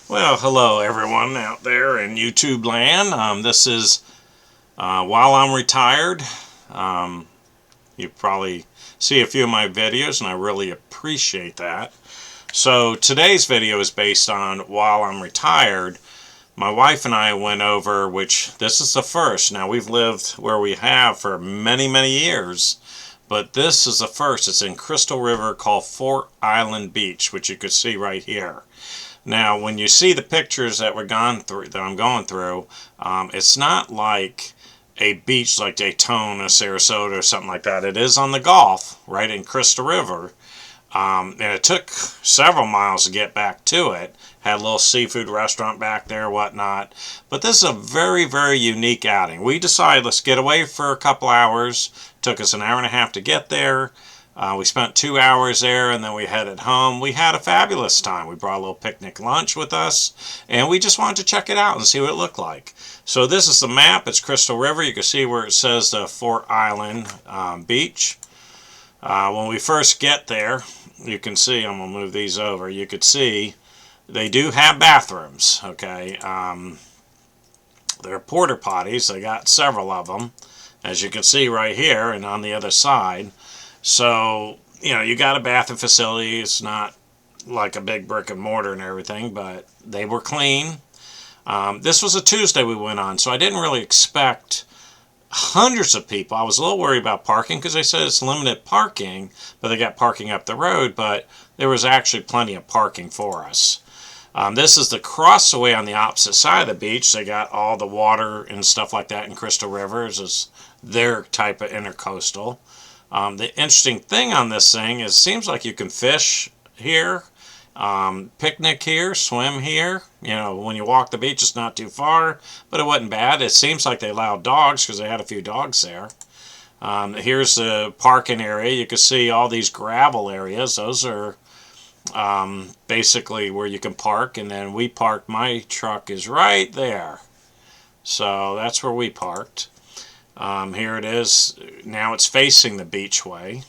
Well, hello everyone out there in YouTube land. This is while I'm retired. Um, you probably see a few of my videos, and I really appreciate that. So today's video is based on while I'm retired. My wife and I went over, which this is the first. Now we've lived where we have for many, many years, but this is the first. It's in Crystal River called Fort Island Beach, which you could see right here. Now, when you see the pictures that I'm going through, it's not like a beach like Daytona, Sarasota, or something like that. It is on the Gulf, right in Crystal River, and it took several miles to get back to it. Had a little seafood restaurant back there, whatnot. But this is a very, very unique outing. We decided let's get away for a couple hours. Took us an hour and a half to get there. We spent 2 hours there and then we headed home. We had a fabulous time. We brought a little picnic lunch with us and we just wanted to check it out and see what it looked like. So this is the map. It's Crystal River. You can see where it says the Fort Island Beach. When we first get there, you can see, I'm going to move these over, you could see they do have bathrooms, okay? They're porta potties. They got several of them, as you can see right here and on the other side. So, you got a bathroom facility. It's not like a big brick and mortar and everything, but they were clean. This was a Tuesday we went on, so I didn't really expect hundreds of people. I was a little worried about parking because they said it's limited parking, but they got parking up the road, but there was actually plenty of parking for us. This is the crossway on the opposite side of the beach. They got all the water and stuff like that in Crystal River. This is their type of intercoastal. The interesting thing on this thing is it seems like you can fish here, picnic here, swim here. When you walk the beach, it's not too far, but it wasn't bad. It seems like they allowed dogs because they had a few dogs there. Here's the parking area. You can see all these gravel areas. Those are basically where you can park, and then we parked. My truck is right there. So that's where we parked. Here it is. Now it's facing the beachway.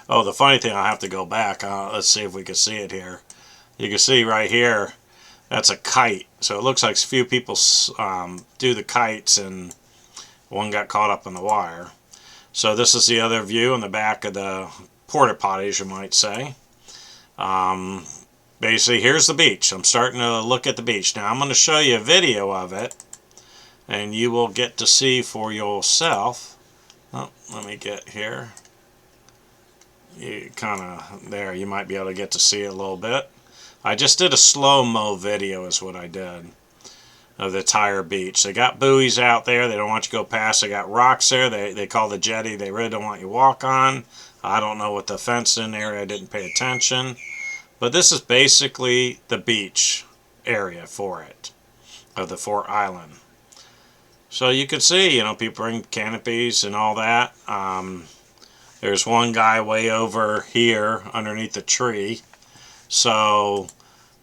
Oh, the funny thing, I'll have to go back. Let's see if we can see it here. You can see right here, that's a kite. So it looks like a few people do the kites and one got caught up in the wire. So this is the other view in the back of the porta potties, you might say. Basically, here's the beach. I'm starting to look at the beach. Now I'm going to show you a video of it, and you will get to see for yourself. Oh, let me get here. You there, you might be able to get to see it a little bit. I just did a slow-mo video is what I did of the entire beach. They got buoys out there. They don't want you to go past. They got rocks there. They call the jetty. They really don't want you to walk on. I don't know what the fence in there. I didn't pay attention. But this is basically the beach area for it, of the Fort Island. So you can see, people bring canopies and all that. There's one guy way over here underneath the tree. So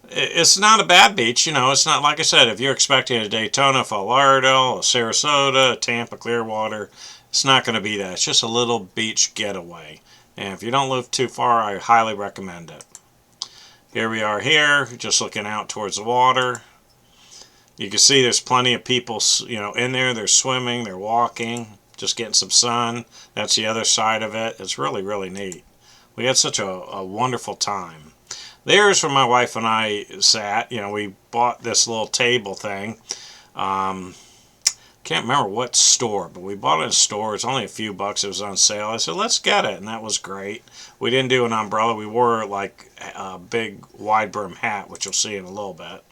it's not a bad beach. It's not, like I said, if you're expecting a Daytona, Fort Lauderdale, a Sarasota, a Tampa, Clearwater, it's not going to be that. It's just a little beach getaway. And if you don't live too far, I highly recommend it. Here we are here, just looking out towards the water. You can see there's plenty of people, in there. They're swimming, they're walking, just getting some sun. That's the other side of it. It's really, really neat. We had such a wonderful time. There's where my wife and I sat. We bought this little table thing. Can't remember what store, but we bought it in a store. It's only a few bucks. It was on sale. I said, let's get it, and that was great. We didn't do an umbrella. We wore like a big wide brim hat, which you'll see in a little bit.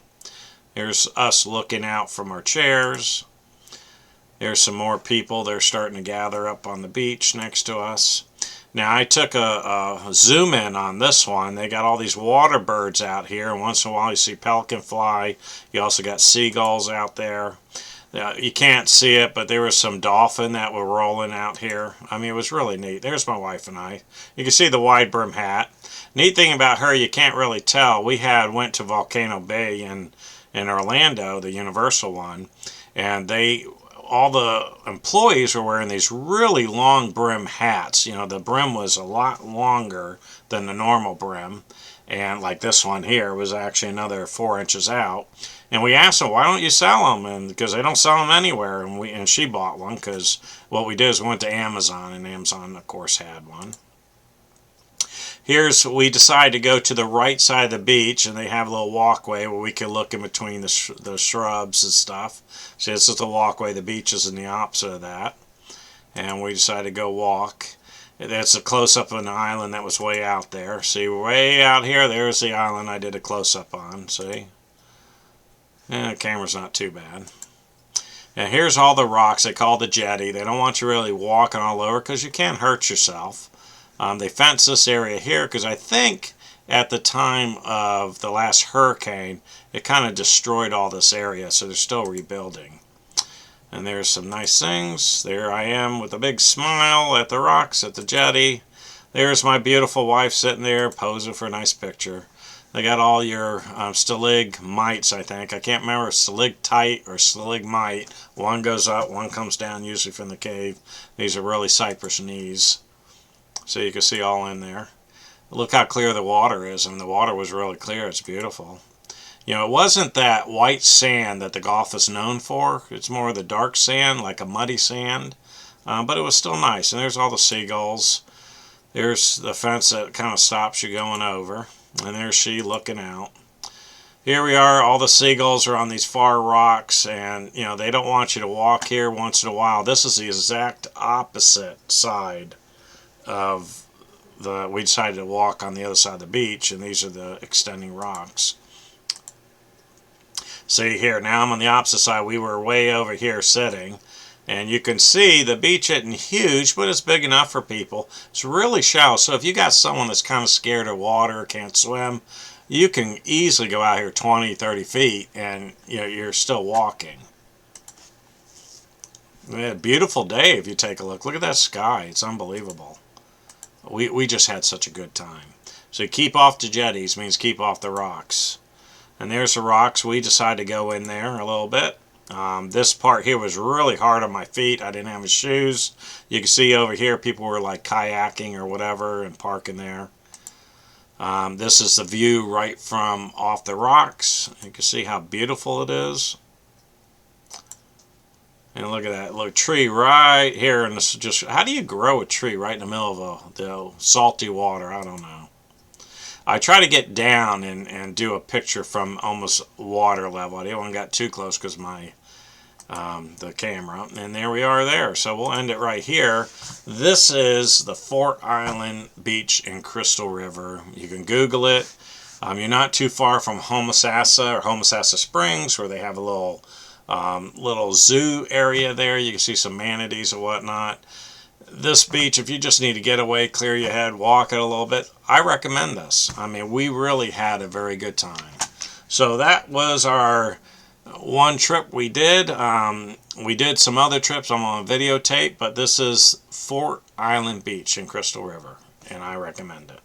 Here's us looking out from our chairs. There's some more people. They're starting to gather up on the beach next to us. Now, I took a zoom in on this one. They got all these water birds out here, and once in a while you see pelican fly. You also got seagulls out there. You can't see it, but there was some dolphin that were rolling out here. I mean, it was really neat. There's my wife and I. You can see the wide brim hat. Neat thing about her, you can't really tell. We went to Volcano Bay in Orlando, the Universal one, and all the employees were wearing these really long brim hats. The brim was a lot longer than the normal brim. And like this one here was actually another 4 inches out. And we asked her, why don't you sell them? And because they don't sell them anywhere. And she bought one, because what we did is we went to Amazon, and Amazon, of course, had one. We decided to go to the right side of the beach, and they have a little walkway where we could look in between the shrubs and stuff. So this is the walkway. The beach is in the opposite of that. And we decided to go walk. That's a close-up of an island that was way out there. See, way out here, there's the island I did a close-up on. See? The camera's not too bad. And here's all the rocks they call the jetty. They don't want you really walking all over because you can't hurt yourself. They fenced this area here because I think at the time of the last hurricane, it kind of destroyed all this area, so they're still rebuilding. And there's some nice things. There I am with a big smile at the rocks at the jetty. There's my beautiful wife sitting there posing for a nice picture. They got all your stalagmites, I think. I can't remember, stalactite or stalagmite. One goes up, one comes down, usually from the cave. These are really cypress knees. So you can see all in there. Look how clear the water is. I mean, the water was really clear. It's beautiful. You know, it wasn't that white sand that the Gulf is known for. It's more of the dark sand, like a muddy sand. But it was still nice. And there's all the seagulls. There's the fence that kind of stops you going over. And there's she looking out. Here we are. All the seagulls are on these far rocks. And, you know, they don't want you to walk here once in a while. This is the exact opposite side of we decided to walk on the other side of the beach. And these are the extending rocks. See here, now I'm on the opposite side. We were way over here sitting. And you can see the beach isn't huge, but it's big enough for people. It's really shallow, so if you got someone that's kind of scared of water, can't swim, you can easily go out here 20, 30 feet, and you know, you're still walking. Yeah, beautiful day if you take a look. Look at that sky. It's unbelievable. We just had such a good time. So keep off the jetties means keep off the rocks. And there's the rocks. We decided to go in there a little bit. This part here was really hard on my feet. I didn't have any shoes. You can see over here people were like kayaking or whatever and parking there. This is the view right from off the rocks. You can see how beautiful it is. And look at that little tree right here. And this is just, how do you grow a tree right in the middle of the salty water? I don't know. I try to get down and do a picture from almost water level. I didn't want to get too close because my the camera. And there we are there. So we'll end it right here. This is the Fort Island Beach in Crystal River. You can Google it. You're not too far from Homosassa or Homosassa Springs, where they have a little zoo area there. You can see some manatees and whatnot. This beach, if you just need to get away, clear your head, walk it a little bit, I recommend this. I mean, we really had a very good time. So that was our one trip we did. We did some other trips I'm on videotape, but this is Fort Island Beach in Crystal River, and I recommend it.